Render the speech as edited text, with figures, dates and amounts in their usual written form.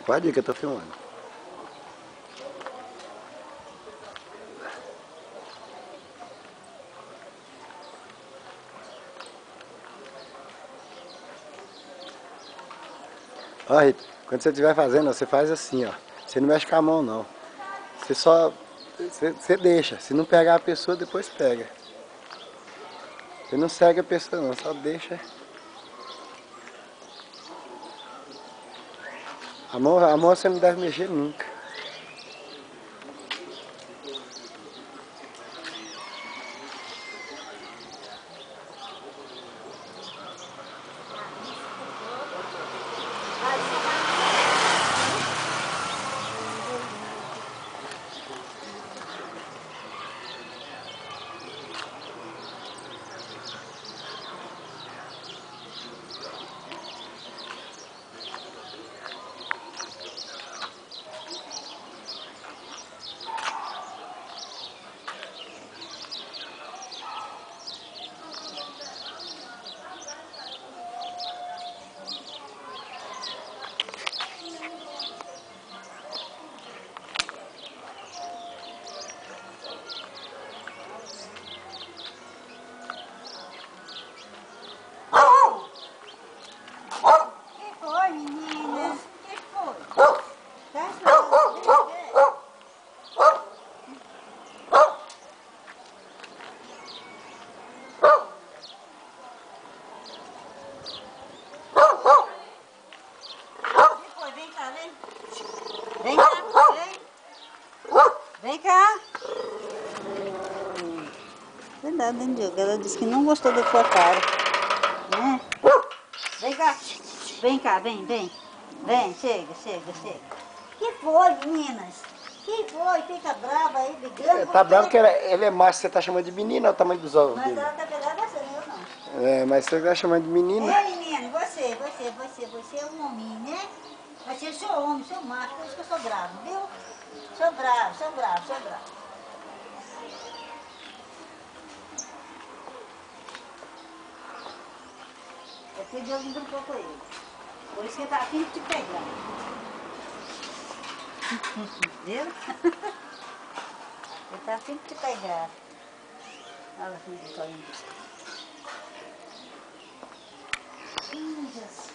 Pode ir que eu tô filmando. Ó, Rita, quando você estiver fazendo, você faz assim, ó. Você não mexe com a mão, não. Você só... Você deixa. Se não pegar a pessoa, depois pega. Você não segue a pessoa, não. Só deixa. A mão você não deve mexer nunca. Vem cá, vem cá. Cuidado, hein, Diogo? Ela disse que não gostou da tua cara, né? Vem cá. Vem cá, vem. Vem, chega. Que foi, meninas? Que foi? Fica brava aí, brigando. Tá bravo que ele é macho, você tá chamando de menina, olha o tamanho dos ovos Mas dele. ela tá pegada você, eu não. É, mas você tá chamando de menina. Ei, menino, você é um homem, né? Mas eu sou homem, sou macho, por isso que eu sou bravo, viu? Sou bravo. É porque Deus me brincou com ele. Por isso que ele tá afim de te pegar. Viu? Ele tá afim de te pegar. Olha como ele tá indo. Jesus.